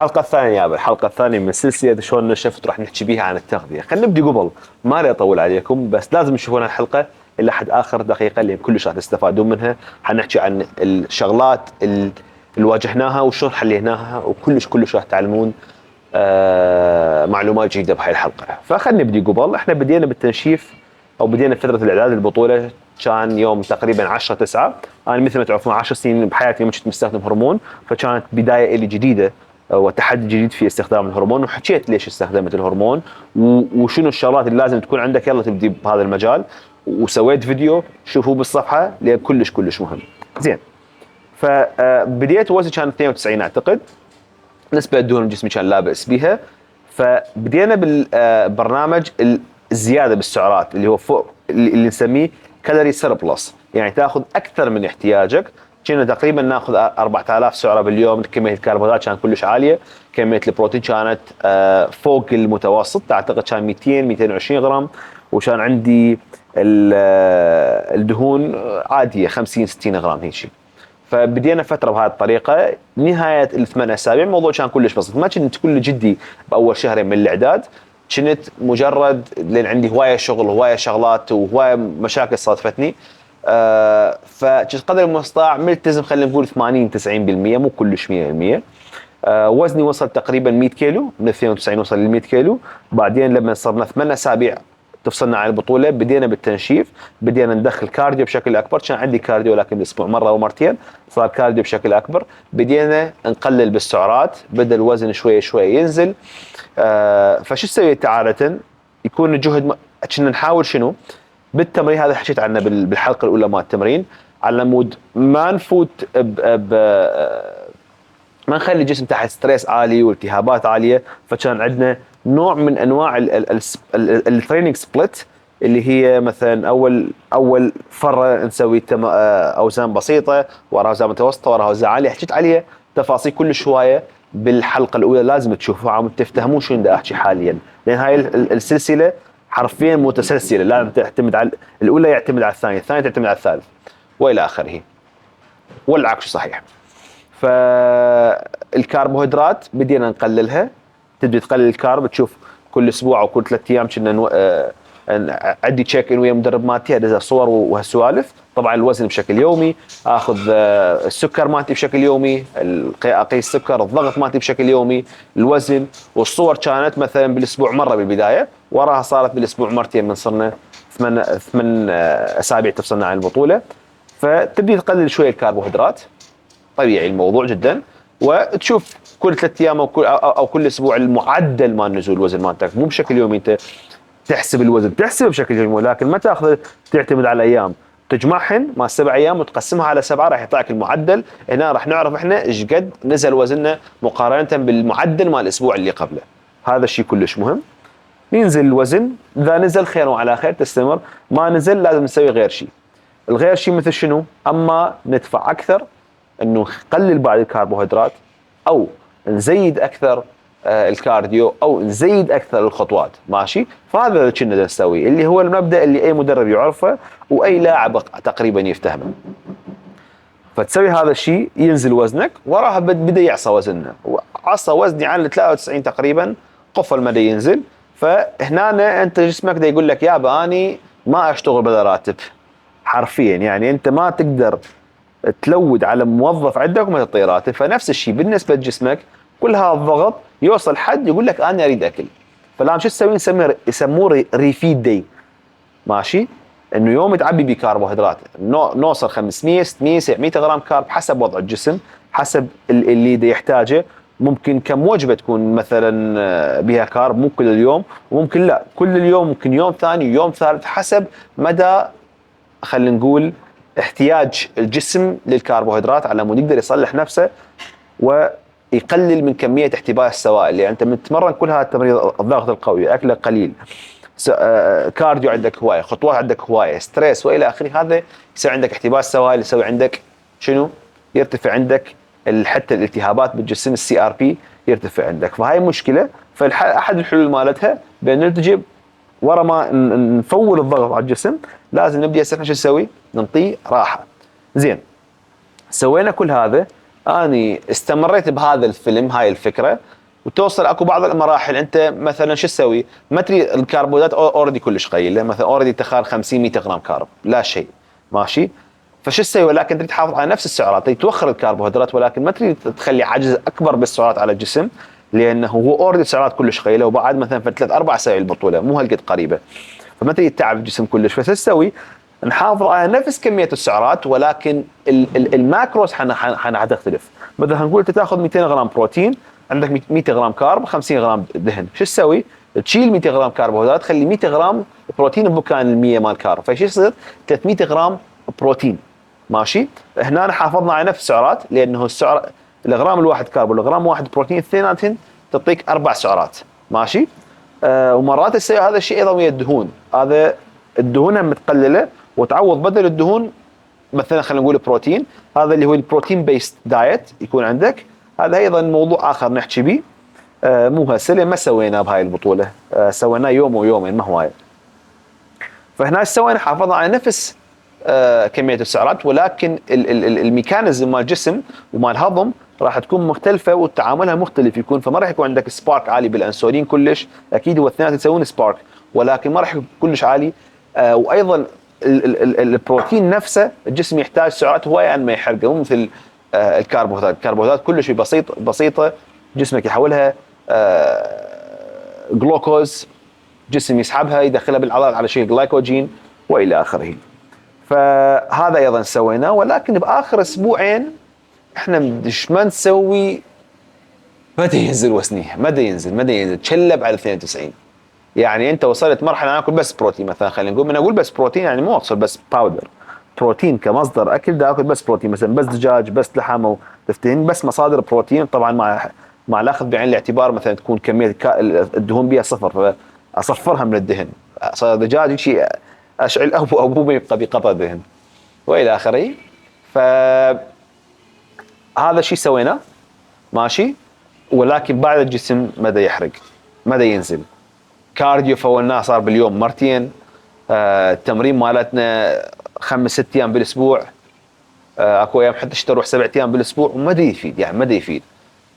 الحلقة الثانية يابا، الحلقة الثانية من سلسلة شلون نشفت راح نحكي بيها عن التغذية. خلينا نبدي قبل ما لي اطول عليكم، بس لازم تشوفون الحلقة إلى حد آخر دقيقة لأن كلش راح تستفادون منها. حنحكي عن الشغلات اللي واجهناها وشلون حليناها، وكلش راح تعلمون معلومات جديدة بهاي الحلقة. فخلينا نبدي قبل. احنا بدينا بالتنشيف أو بدينا فترة الإعداد للبطولة كان يوم تقريبا 10/9. أنا مثل ما تعرفون 10 سنين بحياتي ما كنت مستخدم هرمون، فكانت بداية إلي جديدة وتحدي جديد في استخدام الهرمون، وحكيت ليش استخدمت الهرمون وشنو الشغلات اللي لازم تكون عندك يلا تبدي بهذا المجال. وسويت فيديو شوفوه بالصفحه لان كلش مهم. زين، فبديت وزني كان 92 اعتقد، نسبه دهون جسمي كان لا باس بها. فبدينا بالبرنامج الزياده بالسعرات اللي هو فوق اللي نسميه كالوري سيربلس، يعني تاخذ اكثر من احتياجك. كنا تقريبا ناخذ 4000 سعره باليوم. كميه الكربوهيدرات كانت كلش عاليه، كميه البروتين كانت فوق المتوسط، اعتقد كان 220 غرام، وكان عندي الدهون عاديه 50 60 غرام هيك شيء. فبدينا فتره بهذه الطريقه. نهايه الثمان اسابيع الموضوع كان كلش بسيط، ما كنت كل جدي باول شهرين من الاعداد، كنت مجرد لان عندي هوايه شغل وهوايه شغلات وهوايه مشاكل صادفتني. فكنت قدر المستطاع ملتزم، خلينا نقول 80 90%، مو كلش 100%. وزني وصل تقريبا 100 كيلو، من 92 وصل ل 100 كيلو. بعدين لما صرنا 8 اسابيع تفصلنا عن البطوله بدينا بالتنشيف، بدينا ندخل كارديو بشكل اكبر. كان عندي كارديو لكن بالاسبوع مره او مرتين، صار كارديو بشكل اكبر. بدينا نقلل بالسعرات، بدا الوزن شوي ينزل. فشو سويت عاده؟ يكون الجهد كنا نحاول شنو بالتمرين. هذا حكيت عنه بالحلقه الاولى مال التمرين، على مود ما نفوت ما نخلي الجسم تحت ستريس عالي والتهابات عاليه. فكان عندنا نوع من انواع التريننج سبليت، اللي هي مثلا اول فره نسوي اوزان بسيطه، وراها اوزان متوسطه، وراها اوزان عاليه. حكيت عليها تفاصيل كل شويه بالحلقه الاولى، لازم تشوفوها عم تفهمون شنو بدي احكي حاليا، لان هاي السلسله حرفيا متسلسله، لازم تعتمد على الاولى، يعتمد على الثانيه، الثانيه تعتمد على الثالث والى اخره، والعكس صحيح. فالكربوهيدرات بدينا نقللها. تبدي تقلل الكارب، تشوف كل اسبوع او كل 3 ايام كنا عندي تشيك ان ويا مدرب مالتي، ادز صور وهالسوالف. طبعا الوزن بشكل يومي، اخذ السكر مالتي بشكل يومي، اقيس السكر، الضغط مالتي بشكل يومي، الوزن. والصور كانت مثلا بالاسبوع مره بالبدايه، وراها صارت بالاسبوع مرتين من صرنا 8 اسابيع تفصلنا عن البطوله. فتبدي تقلل شويه الكربوهيدرات، طبيعي الموضوع جدا. وتشوف كل 3 ايام او كل اسبوع المعدل مال نزول الوزن مالتك، مو بشكل يومي. انت تحسب الوزن تحسبه بشكل يومي، لكن ما تاخذ تعتمد على ايام، تجمعهن مع 7 ايام وتقسمها على 7 راح يطلعك المعدل. هنا راح نعرف احنا ايش قد نزل وزننا مقارنه بالمعدل مال الاسبوع اللي قبله. هذا الشيء كلش مهم. ينزل الوزن، اذا نزل خير وعلى خير تستمر، ما نزل لازم نسوي غير شيء. الغير شيء مثل شنو؟ اما ندفع اكثر انه نقلل بعض الكربوهيدرات، او نزيد اكثر الكارديو، او نزيد اكثر الخطوات، ماشي. فهذا اللي كنا نسويه، اللي هو المبدا اللي اي مدرب يعرفه واي لاعب تقريبا يفتهمه. فتسوي هذا الشيء، ينزل وزنك، وراها بدا يعصى وزننا. عصى وزني على 93 تقريبا، قفل مدى ينزل. فهنا انت جسمك دا يقول لك يابا اني ما اشتغل بلا راتب، حرفيا. يعني انت ما تقدر تلود على موظف عندك وما تعطيه راتب. فنفس الشيء بالنسبه لجسمك، كل هذا الضغط يوصل حد يقول لك انا اريد اكل. فالان شو تسوي؟ يسموه ريفيد داي، ماشي. انه يوم تعبي بكربوهيدرات، نوصل 500 600 700 غرام كارب حسب وضع الجسم، حسب اللي دا يحتاجه. ممكن كم وجبه تكون مثلا بها كارب، مو كل اليوم، وممكن لا كل اليوم، ممكن يوم ثاني ويوم ثالث، حسب مدى خلينا نقول احتياج الجسم للكربوهيدرات، على مود يقدر يصلح نفسه ويقلل من كميه احتباس السوائل. يعني انت متمرن كل هذا التمرين، الضغط القوي، اكله قليل، كارديو عندك هوايه، خطوات عندك هوايه، ستريس والى اخره، هذا يسوي عندك احتباس سوائل، يسوي عندك شنو؟ يرتفع عندك حتى الالتهابات بالجسم، السي ار بي يرتفع عندك. فهاي مشكله. فاحد الحلول مالتها بان نلتجي ورا ما نفول الضغط على الجسم، لازم نبدا هسه شو نسوي؟ نعطيه راحه. زين، سوينا كل هذا. اني استمريت بهذا الفيلم، هاي الفكره، وتوصل اكو بعض المراحل انت مثلا شو تسوي؟ ما تريد الكربوهيدرات اوريدي كلش قليله، مثلا اوريدي تخار 50 100 جرام كارب لا شيء، ماشي؟ فشو تسوي؟ ولكن تريد تحافظ على نفس السعرات، تريد توخر الكربوهيدرات ولكن ما تريد تخلي عجز اكبر بالسعرات على الجسم، لانه هو اوريدي السعرات كلش قليله وبعد مثلا في 3 4 اسابيع البطوله مو هالقد قريبه، فما تريد تتعب الجسم كلش. فشو تسوي؟ نحافظ على نفس كميه السعرات ولكن الماكروز حتختلف. مثلا نقول انت تاخذ 200 غرام بروتين، عندك 100 غرام كارب 50 غرام دهن، شو تسوي؟ تشيل 100 غرام كربوهيدرات تخلي 100 غرام بروتين بمكان ال 100 مال كارب، فايش يصير؟ 300 غرام بروتين، ماشي؟ هنا حافظنا على نفس السعرات لانه السعر الغرام الواحد كارب والغرام واحد بروتين اثنيناتهم تعطيك 4 سعرات، ماشي؟ ومرات تسوي هذا الشيء ايضا ويا الدهون، هذا الدهون متقلله وتعوض بدل الدهون مثلا خلينا نقول بروتين، هذا اللي هو البروتين بيست دايت يكون عندك، هذا ايضا موضوع اخر نحكي به، مو هسه ما سويناه بهاي البطوله، سويناه يوم ويومين ما هوايه. فهنا ايش سوينا؟ حافظنا على نفس كميه السعرات ولكن الميكانيزم مال الجسم ومال الهضم راح تكون مختلفه وتعاملها مختلف يكون، فما راح يكون عندك سبارك عالي بالانسولين كلش، اكيد هو الاثنين يسوون سبارك ولكن ما راح يكون كلش عالي. وايضا البروتين نفسه الجسم يحتاج سعرات هوايه عن ما يحرقه، مو مثل الكربوهيدرات، الكربوهيدرات كلش بسيطه جسمك يحولها جلوكوز، جسم يسحبها يدخلها بالعضلات على شكل جلايكوجين والى اخره. فهذا ايضا سويناه ولكن باخر اسبوعين احنا ما نسوي، متى ينزل وزني؟ متى ينزل تشلب على 92. يعني انت وصلت مرحله انا اكل بس بروتين، مثلا خلينا نقول، من اقول بس بروتين يعني مو اقصد بس باودر بروتين كمصدر اكل، دا اكل بس بروتين، مثلا بس دجاج بس لحم، تفتهين بس مصادر بروتين، طبعا مع الاخذ بعين الاعتبار مثلا تكون كميه الدهون بها صفر، فاصفرها من الدهن، صار دجاج شيء اشعل ابو يبقى بقطع دهن والى اخره. فهذا الشيء سويناه، ماشي؟ ولكن بعد الجسم مدى يحرق، مدى ينزل كارديو فولناه صار باليوم مرتين، التمرين مالتنا 5 6 ايام بالاسبوع، اكو ايام حتى تروح 7 ايام بالاسبوع ومدى يفيد، يعني مدى يفيد.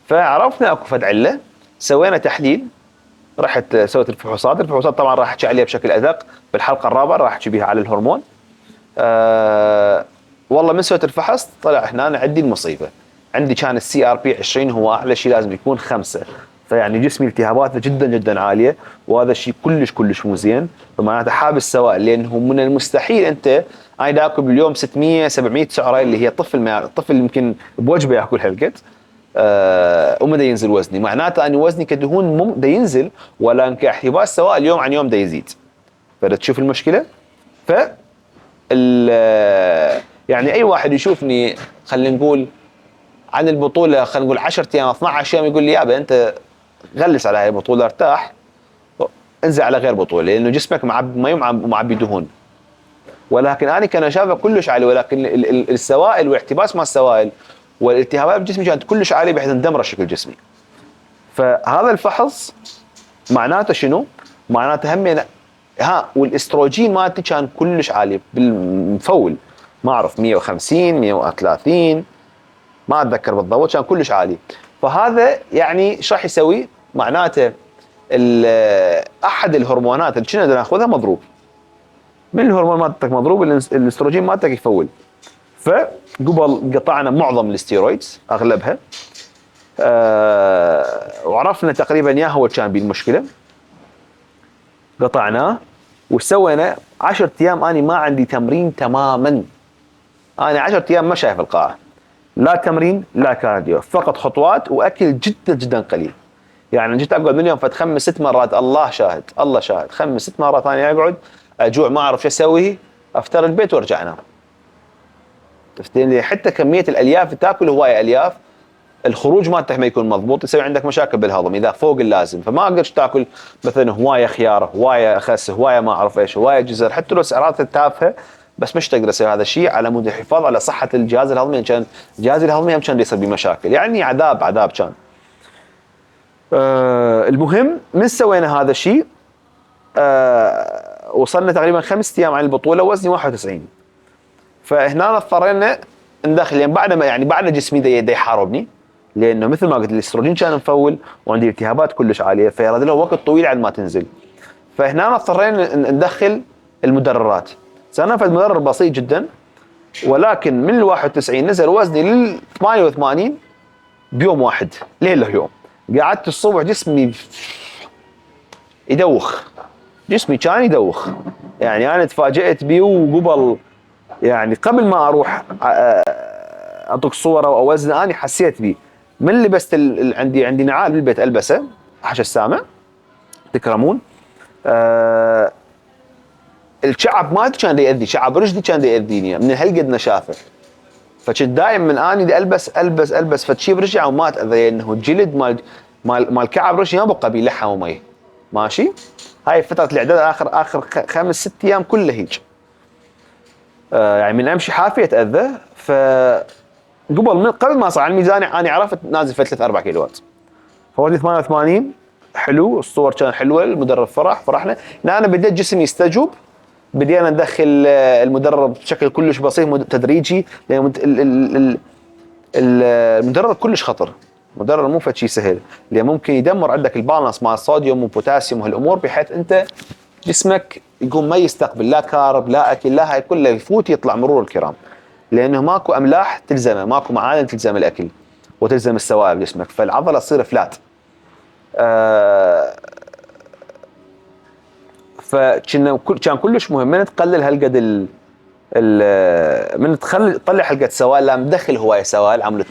فعرفنا اكو فد عله، سوينا تحليل، رحت سويت الفحوصات طبعا راح احكي عليها بشكل ادق بالحلقه الرابعه، راح احكي بها على الهرمون. والله من سويت الفحص طلع هنا عندي المصيبه، عندي كان السي ار بي 20 هو اعلى شيء لازم يكون 5، فيعني جسمي التهاباته جدا جدا عاليه وهذا الشيء كلش مو زين، فمعناته حابس سوائل، لانه من المستحيل انت انا اكل باليوم 600 700 سعره اللي هي الطفل يمكن بوجبه ياكل هالقد، وما ينزل وزني، معناته اني وزني كدهون دا ينزل ولكن كاحتباس سوائل يوم عن يوم دا يزيد. فتشوف المشكله؟ ف يعني اي واحد يشوفني خلينا نقول عن البطوله، خلينا نقول 10 ايام 12 يوم، يقول لي يابا انت غلس على هاي البطوله، ارتاح انزل على غير بطوله لانه جسمك معبي دهون. ولكن انا كان شايفه كلش عالي، ولكن السوائل واحتباس مال السوائل والالتهابات بجسمي كانت كلش عاليه بحيث ندمر شكل جسمي. فهذا الفحص معناته شنو؟ معناته هم والاستروجين مالتي كان كلش عالي بالمفول، ما اعرف 150 130 ما اتذكر بالضبط، كان كلش عالي. فهذا يعني ايش راح يسوي؟ معناته احد الهرمونات اللي كنا ناخذها مضروب، من الهرمون مالتك مضروب، الاستروجين مالتك يفول. فقبل قطعنا معظم الاستيرويدز اغلبها، وعرفنا تقريبا يا هو كان بالمشكله، قطعناه وسوينا 10 ايام اني ما عندي تمرين تماما، انا 10 ايام ما شايف القاعه، لا تمرين لا كارديو، فقط خطوات واكل جدا جدا قليل. يعني جيت اقعد من اليوم فت 5 6 مرات، الله شاهد 5 6 مرات انا اقعد اجوع ما اعرف شو اسوي، افتر البيت وارجع انام. تفتين حتى كميه الالياف تاكل هوايه الياف، الخروج مالتك ما يكون مضبوط، يصير عندك مشاكل بالهضم اذا فوق اللازم، فما اقدرش تاكل مثلا هوايه خيار، هوايه خس، هوايه ما اعرف ايش، هوايه جزر، حتى لو سعرات تافهه بس مش تقدر تسوي هذا الشيء على مود الحفاظ على صحه الجهاز الهضمي، كان الجهاز الهضمي هم كان يصير بمشاكل، يعني عذاب كان. المهم من سوينا هذا الشيء وصلنا تقريبا 5 ايام عن البطوله وزني 91. فهنا اضطرينا ندخل يعني بعد ما يعني بعد جسمي دا يحاربني، لانه مثل ما قلت الاستروجين كان مفول وعندي التهابات كلش عاليه، فيراد له وقت طويل على ما تنزل. فهنا اضطرينا ندخل المدررات. صار نفذ مدرر بسيط جدا، ولكن من ال 91 نزل وزني لل 88 بيوم واحد، ليله يوم. قعدت الصبح جسمي يدوخ، جسمي كان يدوخ، يعني انا تفاجأت بيه. وقبل يعني قبل ما اروح اعطيك صوره او اوزن، انا حسيت بيه من لبست عندي نعال بالبيت البسه حش السامع تكرمون. الشعب مالتي كان يأذي، شعب رجلي كان يأذيني من هالقد نشافه. فكنت دائما من اني دي البس فتشي برجلي وما اتاذى، لانه الجلد مال كعب رجلي ما بقى بيه لحم ومي. ماشي. هاي فتره الاعداد اخر 5-6 ايام كله هيج. يعني من امشي حافي اتاذى. قبل ما اصعد على الميزان انا عرفت نازل في 3-4 كيلوات. فوزني 88 حلو، الصور كانت حلوه، المدرب فرحنا. انا بديت جسمي يستجوب، بدينا ندخل المدرب بشكل كلش بسيط تدريجي، لان المدرب كلش خطر، المدرب مو فد شيء سهل، لان ممكن يدمر عندك البالانس مع الصوديوم والبوتاسيوم وهالامور، بحيث انت جسمك يقوم ما يستقبل لا كارب لا اكل لا هاي كله، يفوت يطلع مرور الكرام، لانه ماكو املاح تلزمه، ماكو معادن تلزم الاكل وتلزم السوائل بجسمك، فالعضله تصير فلات. كان كلش مهم من تقلل هالقد من تطلع هالقد سوائل، لا مدخل هوايه سوائل، عم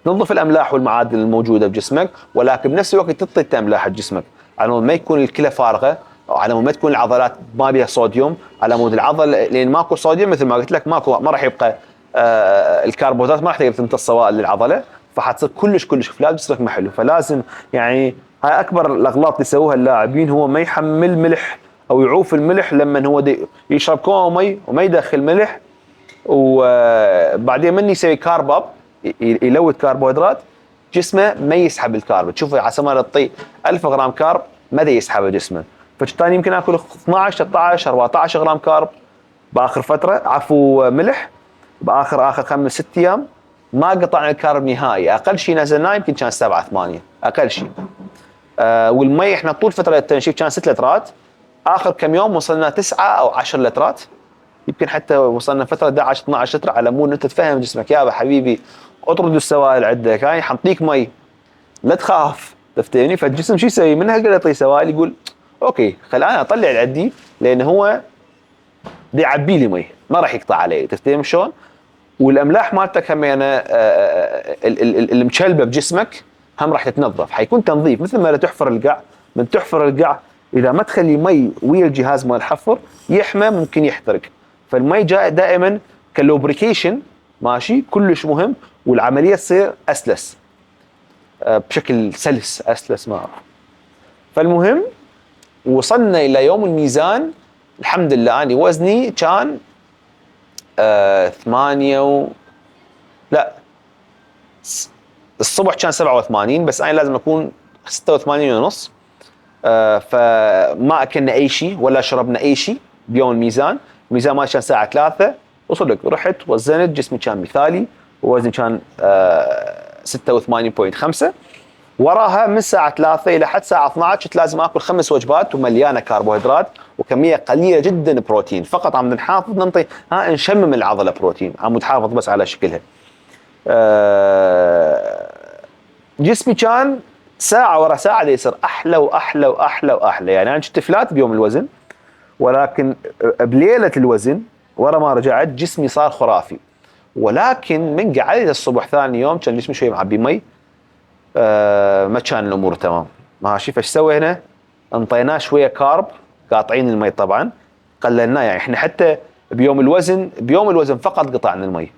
تنظف الاملاح والمعادن الموجوده بجسمك، ولكن بنفس الوقت تعطي املاح جسمك، على مود ما يكون الكلى فارغه، او على مود ما تكون العضلات ما بها صوديوم، على مود العضل لان ماكو صوديوم مثل ما قلت لك ما راح يبقى الكربوهيدرات، ما راح تقدر تمتص السوائل للعضله، فحتصير كلش فلات، جسمك ما حلو. فلازم يعني هاي اكبر الاغلاط اللي يسووها اللاعبين، هو ما يحمل ملح او يعوف الملح لما هو يشرب كوب مي وما يدخل ملح، وبعدين من يسوي كارب اب يلوث كربوهيدرات، جسمه ما يسحب الكارب. تشوفه على سبيل الطي 1000 غرام كارب ما يسحبه جسمه، فالثاني يمكن اكل 12 13 14 غرام كارب باخر فتره، عفوا ملح اخر 5-6 ايام، ما قطعنا الكارب نهائي. اقل شيء نزلناه يمكن كان 7-8 اقل شيء. والمي احنا طول فتره التنشيف كان 6 لترات، اخر كم يوم وصلنا 9 أو 10 لترات، يمكن حتى وصلنا فتره 11 12 لتر، على مود انت تفهم جسمك يابا حبيبي اطرد السوائل عندك، هاي حنطيك مي لا تخاف، تفتهمني. فالجسم شو يسوي؟ من هالقد يعطي سوائل يقول اوكي خل انا اطلع العدي، لان هو دي يعبي لي مي ما راح يقطع علي، تفتهم شلون؟ والاملاح مالتك هم يعني المشلبه بجسمك هم راح تتنظف، حيكون تنظيف مثل ما تحفر القاع، من تحفر القاع اذا ما تخلي مي ويا الجهاز مال الحفر يحمى ممكن يحترق، فالمي جاء دائما كلوبريكيشن ماشي كلش مهم، والعمليه تصير اسلس بشكل سلس اسلس ما أعرف. فالمهم وصلنا الى يوم الميزان، الحمد لله اني وزني كان 8 لا الصبح كان 87، بس انا لازم اكون 86 ونص. فما اكلنا اي شيء ولا شربنا اي شيء بيوم الميزان مالي كان الساعه 3 وصدق رحت وزنت، جسمي كان مثالي ووزني كان 86.5. وراها من الساعه 3 الى حد الساعه 12 كنت لازم اكل 5 وجبات ومليانه كربوهيدرات وكميه قليله جدا بروتين، فقط عم نحافظ ننطي نشمم العضله بروتين، عم نحافظ بس على شكلها. جسمي كان ساعه ورا ساعه يصير احلى واحلى واحلى واحلى، يعني انا كنت فلات بيوم الوزن، ولكن بليله الوزن ورا ما رجعت جسمي صار خرافي. ولكن من قعدت الصبح ثاني يوم كان جسمي شوي معبي مي، ما كان الامور تمام ماشي. فايش سوينا؟ انطيناه شويه كارب، قاطعين المي طبعا، قللناه. يعني احنا حتى بيوم الوزن فقط قطعنا المي،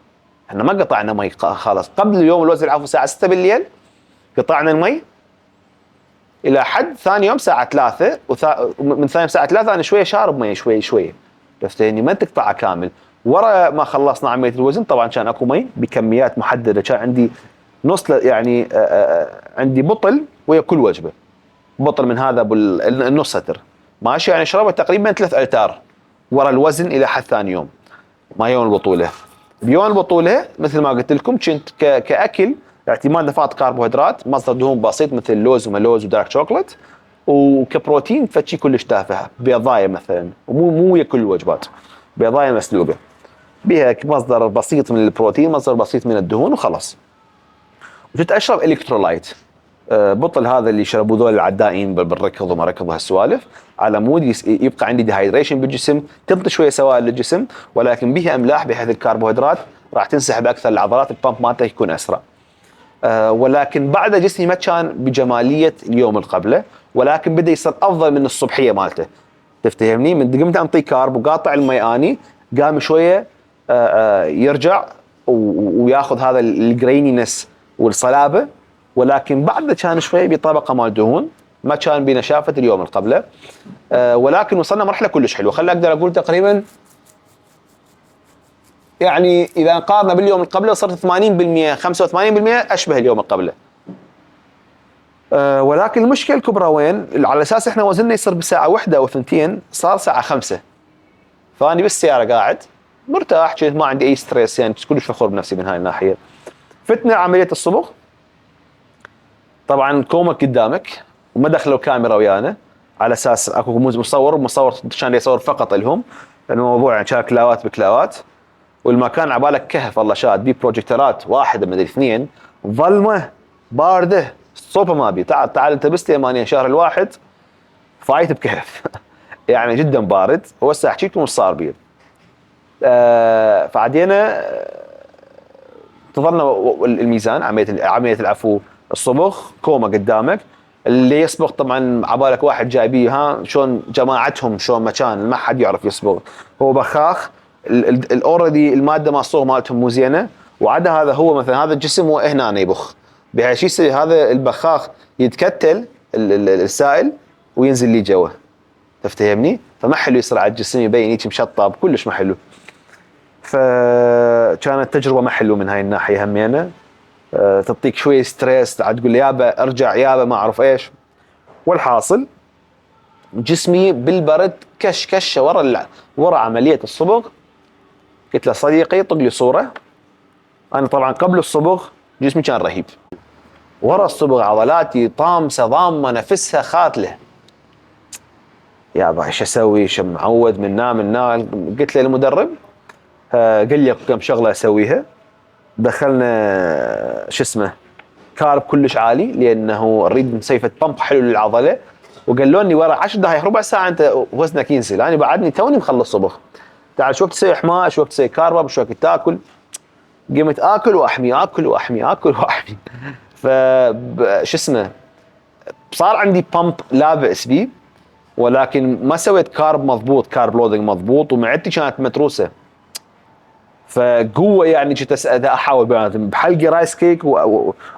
احنا ما قطعنا مي خلاص. قبل يوم الوزن عفوا الساعه 6 بالليل قطعنا المي الى حد ثاني يوم الساعه 3 من ثاني يوم الساعه 3 انا شويه شارب مي شويه عرفتني، ما تقطعها كامل. ورا ما خلصنا عمليه الوزن طبعا كان اكو مي بكميات محدده، كان عندي نص يعني عندي بطل ويا كل وجبه، بطل من هذا النص لتر ماشي، يعني اشربه تقريبا 3 ألتار ورا الوزن الى حد ثاني يوم ما يوم البطوله. بيوم البطوله مثل ما قلت لكم كنت كاكل اعتماد نفاط كربوهيدرات، مصدر دهون بسيط مثل اللوز وملوز ودارك شوكلت، وكبروتين فتشي كلش تافهه بيضايه مثلا، ومو ويا كل الوجبات، بيضايه مسلوقه بها مصدر بسيط من البروتين، مصدر بسيط من الدهون وخلاص. وكنت اشرب الكترولايت، بطل هذا اللي يشربوا ذول العدائين بالركض وما ركض وهالسوالف، على مود يبقى عندي ديهايدريشن بالجسم، تنطي شويه سوائل للجسم ولكن بها املاح بحيث الكربوهيدرات راح تنسحب اكثر العضلات، البامب مالته يكون اسرع. ولكن بعد جسمي ما كان بجماليه اليوم اللي قبله، ولكن بدا يصير افضل من الصبحيه مالته. تفتهمني؟ من قمت انطي كارب وقاطع المي اني، قام شويه يرجع وياخذ هذا الجرينينس والصلابه، ولكن بعد كان شويه بطبقه مال دهون، ما كان بنشافه اليوم اللي قبله. ولكن وصلنا مرحله كلش حلوه، خلي اقدر اقول تقريبا يعني اذا نقارنه باليوم اللي قبله صرت 80% 85% اشبه اليوم اللي قبله. ولكن المشكله الكبرى وين؟ على اساس احنا وزننا يصير بساعه واحده او ثنتين، صار ساعه 5. فاني بالسياره قاعد مرتاح، كنت ما عندي اي ستريس، يعني كلش فخور بنفسي من هاي الناحيه. فتنا عمليه الصبغ، طبعا كومك قدامك وما دخلوا كاميرا ويانا على اساس اكو مصور كان يصور فقط لهم، لان الموضوع يعني كان كلاوات بكلاوات، والمكان عبالك كهف الله شاد، بيه بروجيكترات واحده من الاثنين، ظلمه بارده، الصوبه ما بي، تعال انت بس 8 شهر الواحد فايت بكهف يعني جدا بارد. وهسه احكي لكم وش صار بي. فعدينا انتظرنا الميزان، عمليه العفو الصبغ، كومه قدامك، اللي يصبغ طبعا عبالك واحد جايبيه، ها شلون جماعتهم شلون مكان ما حد يعرف يصبغ، هو بخاخ الاوريدي الماده مال الصبغ مالتهم مو زينه، وعدا هذا هو مثلا هذا الجسم هو هنا يبخ، بحيث يصير هذا البخاخ يتكتل السائل وينزل لي جوا. تفتهمني؟ فما حلو يصير على الجسم يبين هيك مشطب، كلش ما حلو. فكانت تجربه ما حلوه من هاي الناحيه همينه. تعطيك شويه ستريس، تقول لي يابا ارجع يابا ما اعرف ايش. والحاصل جسمي بالبرد كشه ورا عمليه الصبغ. قلت له صديقي طق لي صوره. انا طبعا قبل الصبغ جسمي كان رهيب، ورا الصبغ عضلاتي طامسه ضامه نفسها خاتله. يابا ايش اسوي؟ شو معود من نام. قلت له المدرب قال لي كم شغله اسويها. دخلنا شو اسمه كارب كلش عالي، لانه نريد مسيفه بامب حلو للعضله، وقالوا لي ورا 10 دقائق ربع ساعه انت وزنك ينزل. انا بعدني توني مخلص صبغ، تعال شو وقت تسوي حمايه، شو وقت تسوي كارب، شو وقت تاكل. قمت اكل واحمي اكل واحمي اكل واحمي. شو اسمه صار عندي بامب لا باس بيه، ولكن ما سويت كارب مضبوط، كارب لودنج مضبوط، ومعدتي كانت متروسه. فقوه يعني كنت احاول بحلقي رايس كيك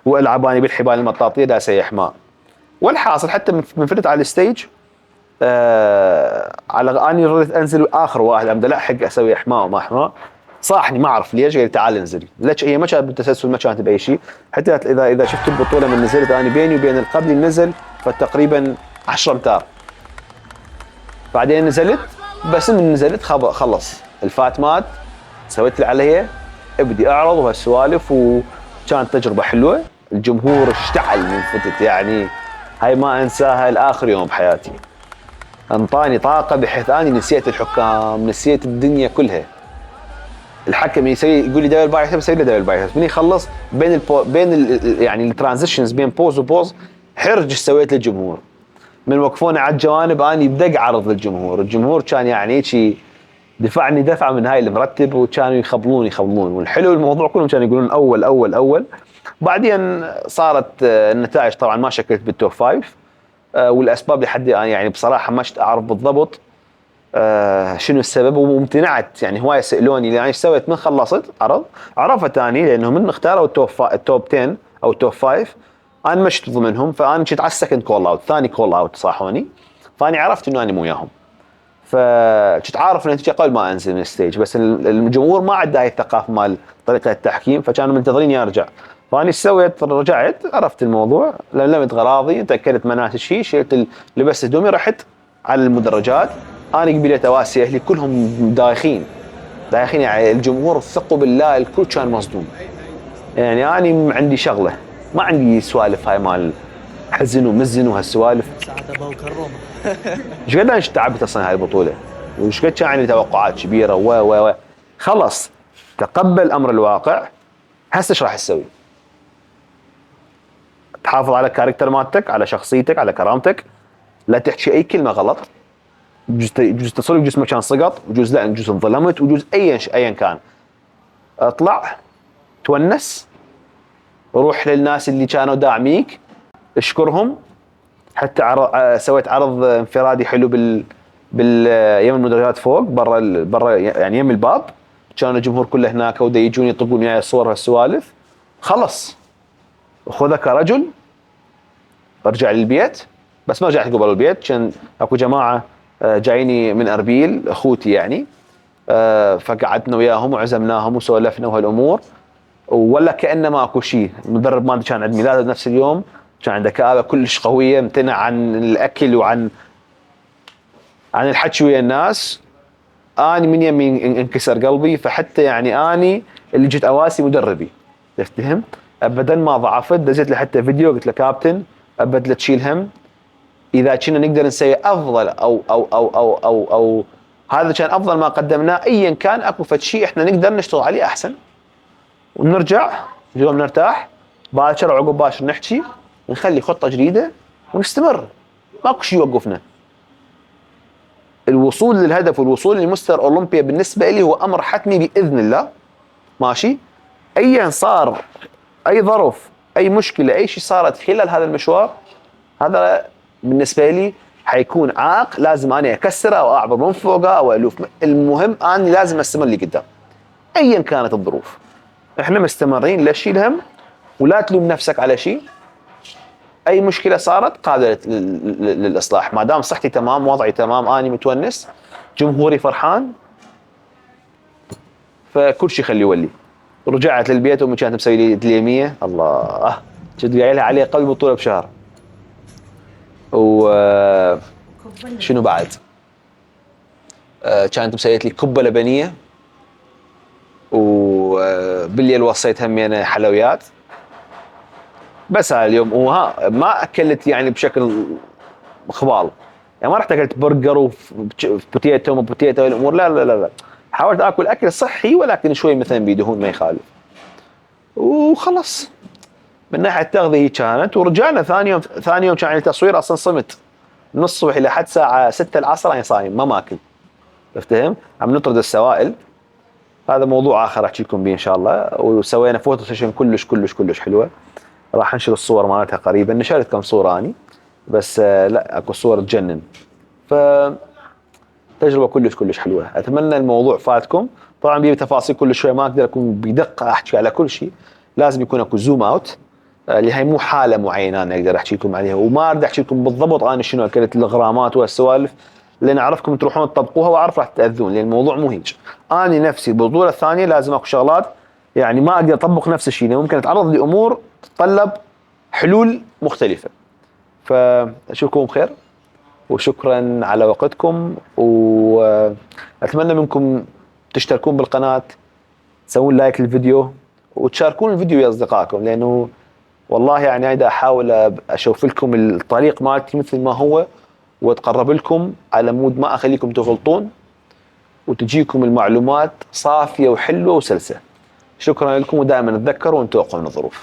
والعب اني بالحبال المطاطيه دا اسوي احماء. والحاصل حتى من فتت على الستيج على اني ردت انزل اخر واحد عم الحق اسوي احماء وما احماء، صاحني ما اعرف ليش، قال لي تعال انزل. ليش هي ما كانت بالتسلسل، ما كانت باي شيء. حتى اذا شفت البطوله من نزلت انا بيني وبين القبلي نزل فتقريبا 10 امتار. بعدين نزلت، بس من نزلت خلص الفات مات، سويت اللي علي، ابدي اعرض وهالسوالف. وكانت تجربه حلوه، الجمهور اشتعل من فتت، يعني هاي ما انساها لاخر يوم بحياتي. انطاني طاقه بحيث اني نسيت الحكام، نسيت الدنيا كلها. الحكم يقول لي دبل بايسبس، اسوي له دبل بايسبس، من يخلص بين يعني الترانزيشنز بين بوز وبوز حرج سويت للجمهور. من وقفونا على الجوانب اني بدق عرض للجمهور، الجمهور كان يعني هيك دفعني دفعه من هاي المرتب، وكانوا يخبلون. والحلو الموضوع كلهم كانوا يقولون اول اول اول. بعدين صارت النتائج طبعا ما شكلت بالتوب 5، والاسباب لحد يعني بصراحه ما اعرف بالضبط شنو السبب، وامتنعت. يعني هواي سالوني لان ايش سويت من خلصت عرض. عرفت اني لانه من اختاروا التوب 10 او التوب 5 انا مشت ضمنهم، فانا كنت على السكند كول اوت، ثاني كول اوت صاحوني، فاني عرفت انه انا مو وياهم. فكنت عارف النتيجه قبل ما انزل من الستيج، بس الجمهور ما عنده هاي الثقافه مال طريقه التحكيم، فكانوا منتظرين ارجع. فاني سويت رجعت، عرفت الموضوع، لمت غراضي، تاكدت مناسك شيء، شلت لبست هدومي، رحت على المدرجات. انا قبيله اواسي اهلي كلهم دايخين، دايخين يعني الجمهور ثقوا بالله، الكل كان مصدوم. يعني أنا عندي شغلة، ما عندي سوالف هاي مال حزن ومزن وهالسوالف. سعد ابو كرم. ايش قد انا تعبت اصلا هاي البطولة، وش قد كان عندي توقعات كبيرة و خلص تقبل امر الواقع. هسه ايش راح تسوي؟ تحافظ على كاركتر مالتك، على شخصيتك، على كرامتك، لا تحكي اي كلمة غلط. يجوز تصل جسمك كان سقط، وجوز لا، يجوز انظلمت، وجوز ايا كان. اطلع تونس، روح للناس اللي كانوا داعميك، اشكرهم. حتى سويت عرض انفرادي حلو يم المدرجات فوق برا يعني يم الباب، كان الجمهور كله هناك ودا يجون يطقون وياي صور هالسوالف. خلص خذها كرجل، ارجع للبيت. بس ما رجعت قبل البيت، كان اكو جماعه جاييني من اربيل، اخوتي يعني. فقعدنا وياهم وعزمناهم وسولفنا وهالامور، ولا كانه ما اكو شيء. المدرب مالي كان عند ميلاده نفس اليوم، كان عنده كآبة كلش قويه، امتنع عن الاكل وعن الحكي ويا الناس. اني من يمي انكسر قلبي، فحتى يعني اني اللي جيت اواسي مدربي، تفتهم؟ ابدا ما ضعفت، دزيت له حتى فيديو قلت له كابتن ابد لا تشيل هم، اذا كنا نقدر نسوي افضل او هذا كان افضل ما قدمناه، ايا كان اكو فد شيء احنا نقدر نشتغل عليه احسن، ونرجع اليوم نرتاح، باكر وعقب باكر نحكي، نخلي خطه جديده ونستمر. ماكو شيء يوقفنا. الوصول للهدف والوصول لمستر اولمبيا بالنسبه لي هو امر حتمي باذن الله. ماشي، ايا صار اي ظرف، اي مشكله، اي شيء صارت خلال هذا المشوار، هذا بالنسبه لي حيكون عائق لازم اني اكسره او اعبر من فوقه او الوف. المهم اني لازم استمر لقدام ايا كانت الظروف. احنا مستمرين، لا تشيل هم ولا تلوم نفسك على شيء. اي مشكله صارت قابله للاصلاح، ما دام صحتي تمام، وضعي تمام، اني متونس، جمهوري فرحان، فكل شيء خليه يولي. رجعت للبيت، امي كانت مسوي لي دليميه، الله كنت قايل لها عليها قبل البطوله بشهر. وشنو بعد؟ كانت مسويت لي كبه لبنيه، وبالليل وصيت همين حلويات. بس اليوم وها ما اكلت يعني بشكل خبال، يعني ما رحت اكلت برجر وبوتيتو وبوتيتو الامور، لا، حاولت اكل اكل صحي ولكن شوي مثلا بدهون ما يخالف، وخلص. من ناحيه التغذيه كانت، ورجعنا ثاني يوم كان عندي تصوير، اصلا صمت من الصبح لحد الساعه 6 العصر انا صايم ما ماكل، تفتهم؟ عم نطرد السوائل. هذا موضوع اخر احكي لكم به ان شاء الله. وسوينا فوتو سيشن كلش حلوه، راح انشر الصور مالتها قريبا. نشرت كم صوره اني بس، لا اكو صور تجنن. ف تجربه كلش حلوه، اتمنى الموضوع فاتكم. طبعا بيه تفاصيل كل شوي، ما اقدر اكون بدقه احكي على كل شيء، لازم يكون اكو زوم اوت، اللي هي مو حاله معينه انا اقدر احكي لكم عليها، وما اريد احكي لكم بالضبط انا شنو اكلت الغرامات والسوالف، لان اعرفكم تروحون تطبقوها واعرف راح تاذون، لان الموضوع مو هيك. اني نفسي البطوله الثانيه لازم اكو شغلات يعني ما اقدر اطبق نفس الشيء، لان ممكن اتعرض لامور تتطلب حلول مختلفه. فاشوفكم بخير، وشكرا على وقتكم، واتمنى منكم تشتركون بالقناه، تسوون لايك للفيديو، وتشاركون الفيديو يا اصدقائكم، لانه والله يعني انا احاول اشوف لكم الطريق مالتي مثل ما هو، واتقرب لكم على مود ما اخليكم تغلطون، وتجيكم المعلومات صافيه وحلوه وسلسه. شكرا لكم، ودائما تذكروا ان توقعوا من الظروف.